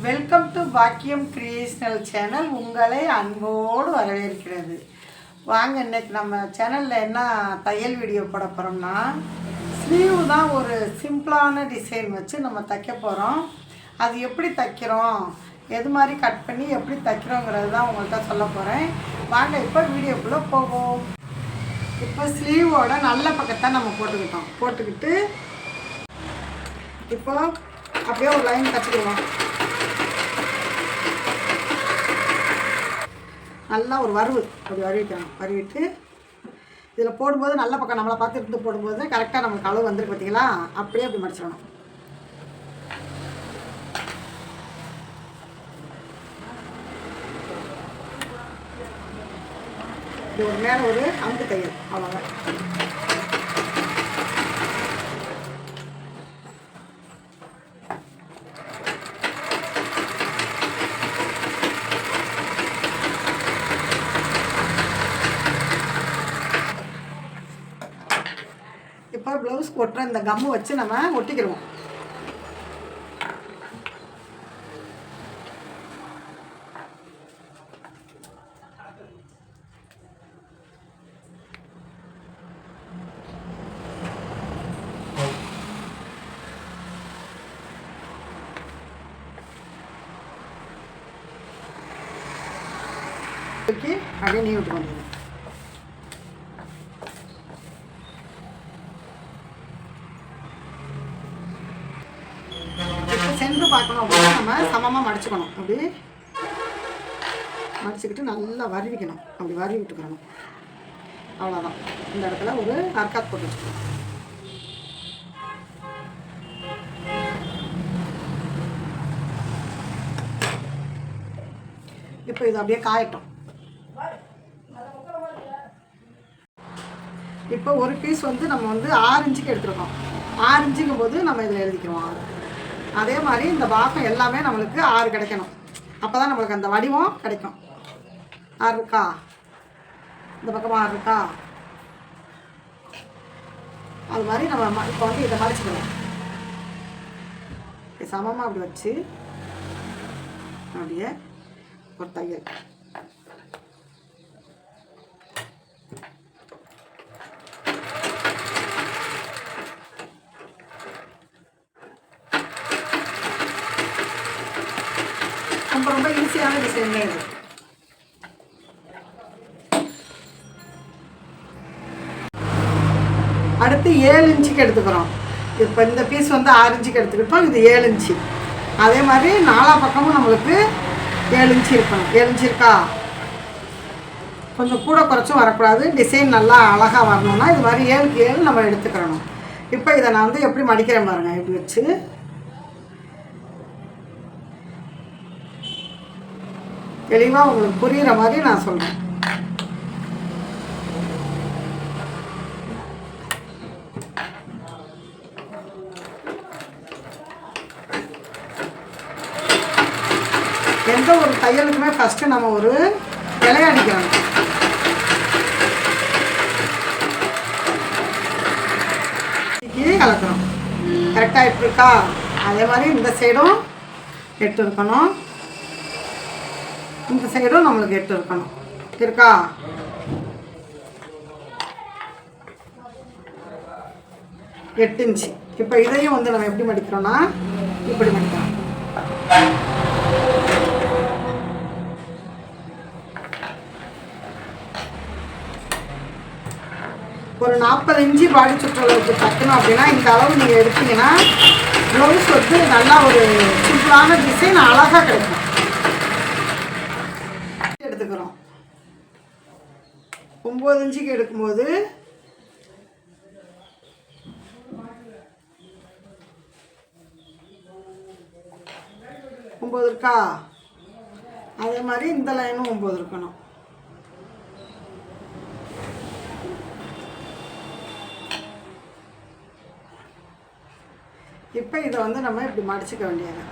Welcome to பாக்கியம் creational channel உங்களை அன்போடு வரவேற்கிறது. வாங்க, இன்னைக்கு நம்ம சேனலில் என்ன தையல் வீடியோ போட போகிறோம்னா, ஸ்லீவ் தான் ஒரு சிம்பிளான டிசைன் வச்சு நம்ம தைக்க போகிறோம். அது எப்படி தைக்கிறோம், எது மாதிரி கட் பண்ணி எப்படி தைக்கிறோங்கிறது தான் உங்கள்கிட்ட சொல்ல போகிறேன். வாங்க இப்போ வீடியோக்குள்ளே போவோம். இப்போ ஸ்லீவோட நல்ல பக்கத்தை நம்ம போட்டுக்கிட்டு இப்போ அப்படியே ஒரு லைன் தைச்சிடுவோம். நல்லா ஒரு வறுவு அப்படி வருவிட்டு இதில் போடும்போது நல்ல பக்கம் நம்மளை பார்த்து இருந்து போடும்போது கரெக்டாக நம்மளுக்கு அளவு வந்துருக்கு பார்த்தீங்களா, அப்படியே அப்படி மடிச்சிடணும். இது ஒரு மேலே ஒரு அம்பு தையல், அவ்வளோதான். இப்போ ப்ளவுஸ்க்கு ஒட்டுற இந்த கம்மு வச்சு நம்ம ஒட்டிக்கிடுவோம். அப்படியே நீ விட்டுக்கோங்க. சென்று பார்க்கணும் அப்படின்னா நம்ம சமமாக மடிச்சுக்கணும். அப்படி மடிச்சுக்கிட்டு நல்லா வருவிக்கணும். அப்படி வருவி விட்டுக்கணும். அவ்வளோதான். இந்த இடத்துல ஒரு அர்க்காத் போட்டு வச்சுக்கணும். இப்போ இது அப்படியே காயட்டும். இப்போ ஒரு பீஸ் நம்ம 6 இன்ச்சுக்கு எடுத்துருக்கோம். 6 இன்ச்சுங்கும் போது நம்ம இதில் எழுதிக்கிறோம் 6. அதே மாதிரி இந்த பாகம் எல்லாமே நம்மளுக்கு 6 கிடைக்கணும். அப்போ தான் நம்மளுக்கு அந்த வடிவம் கிடைக்கும். 6 இருக்கா, இந்த பக்கமாக 6 இருக்கா, அது மாதிரி நம்ம இப்போ இதை மடிச்சுக்கணும். சமமாக அப்படி வச்சு அப்படியே ஒரு தையல். ரொம்ப ஈஸியான டிசைன் தான் இது. அடுத்து 7 இன்ச்சுக்கு எடுத்துக்கிறோம். இப்போ இந்த பீஸ் 6 இன்ச்சுக்கு எடுத்துக்கிட்டோம். இது 7 இன்ச்சு. அதே மாதிரி 4 பக்கமும் நம்மளுக்கு 7 இன்ச்சு இருக்கணும். 7 இன்ச்சு இருக்கா, கொஞ்சம் கூட குறைச்சும் வரக்கூடாது. டிசைன் நல்லா அழகாக வரணும்னா இது மாதிரி 7க்கு 7 நம்ம எடுத்துக்கிறணும். இப்போ இதை நான் எப்படி மடிக்கிறேன் பாருங்கள். இப்படி வச்சு தெளிவாக உங்களுக்கு புரிகிற மாதிரி நான் சொல்கிறேன். எந்த ஒரு தையலுக்குமே ஃபஸ்ட்டு நம்ம ஒரு இலையடிக்கிறோம். கலக்கிறோம். கரெக்டாக எப்படி இருக்கா, அதே மாதிரி இந்த சைடும் 8 இருக்கணும், இந்த சைடும் நம்மளுக்கு 8 இருக்கணும். இருக்கா, 8 இன்ச்சு. இப்போ இதையும் நம்ம எப்படி மடிக்கிறோம்னா இப்படி மடிக்கிறோம். ஒரு 40 இன்ச்சு பாடி சுற்றளவுக்கு தைக்கணும் அப்படின்னா இந்த அளவு நீங்கள் எடுத்தீங்கன்னா ப்ளவுஸ் நல்லா ஒரு சிம்பிளான டிசைன் அழகாக கிடைக்கும். எடுத்துக்கிறோம். 9 இன்ச்சுக்கு எடுக்கும்போது 9 இருக்கா, அதே மாதிரி இந்த லைனும் 9 இருக்கணும். இப்போ இதை நம்ம இப்படி மடிச்சுக்க வேண்டியது.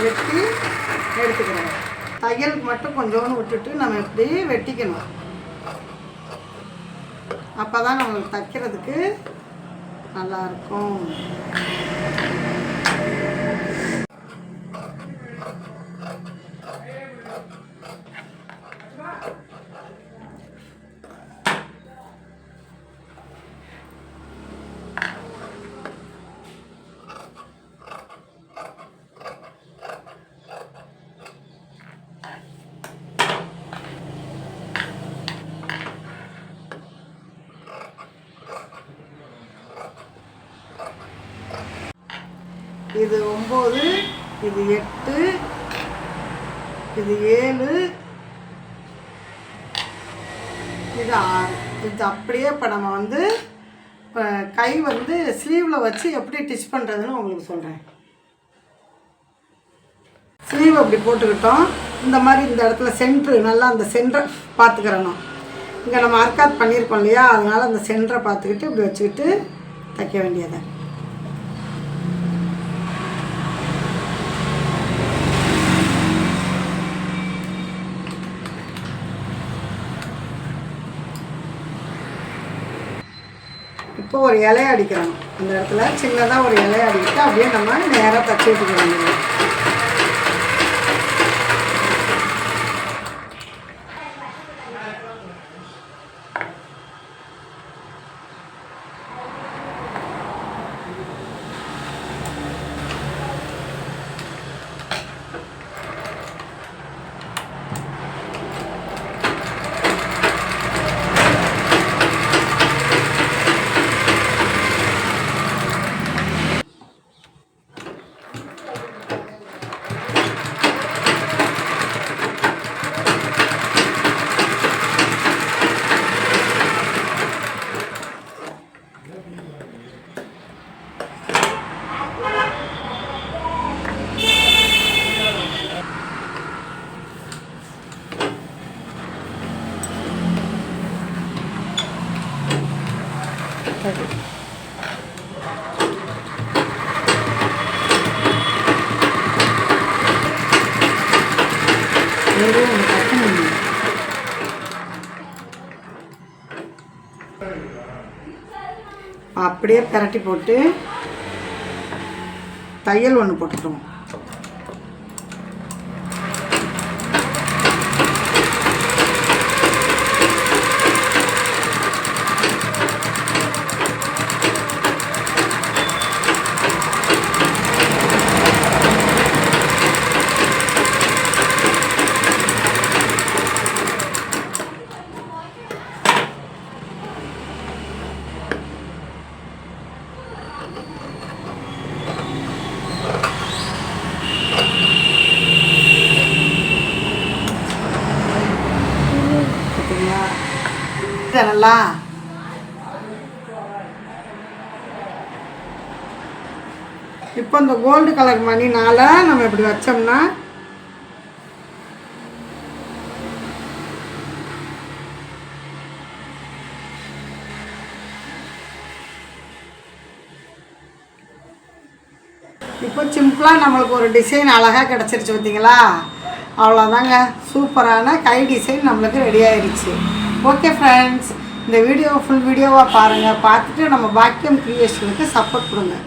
வெட்டி எடுத்துக்கிறேன். தையலுக்கு மட்டும் கொஞ்சோன்னு விட்டுட்டு நம்ம இப்படி வெட்டிக்கணும். அப்போ தான் நம்மளுக்கு தைக்கிறதுக்கு நல்லாயிருக்கும். இது 9, இது 8, இது 7, இது 6. இது அப்படியே இப்போ நம்ம வந்து கை வந்து ஸ்லீவில் வச்சு எப்படி டிச் பண்ணுறதுன்னு உங்களுக்கு சொல்கிறேன். ஸ்லீவ் அப்படி போட்டுக்கிட்டோம். இந்த மாதிரி இந்த இடத்துல சென்ட்ரு நல்லா அந்த சென்டரை பார்த்துக்கிறணும். இங்கே நம்ம அர்க்காத் பண்ணியிருக்கோம் இல்லையா, அதனால் அந்த சென்டரை பார்த்துக்கிட்டு இப்படி வச்சுக்கிட்டு தைக்க வேண்டியதை. இப்போ ஒரு இலையை அடிக்கிறோம். அந்த இடத்துல சின்னதாக ஒரு இலையை அடிக்கிட்டு அப்படியே நம்ம நேராக தச்சு விட்டுக்க வேண்டியது. அப்படியே பிரட்டி போட்டு தையல் ஒன்று போட்டுட்டோம். நல்லா இப்போ இந்த கோல்டு கலர் மணினால நம்ம இப்படி வச்சோம்னா இப்போ சிம்பிளாக நம்மளுக்கு ஒரு டிசைன் அழகாக கிடச்சிருச்சு பார்த்தீங்களா? அவ்வளோதாங்க, சூப்பரான கை டிசைன் நம்மளுக்கு ரெடி ஆயிடுச்சு. ஓகே ஃப்ரெண்ட்ஸ், இந்த வீடியோ ஃபுல் வீடியோவாக பாருங்கள். பார்த்துட்டு நம்ம பாக்கியம் கிரியேஷனுக்கு சப்போர்ட் கொடுங்க.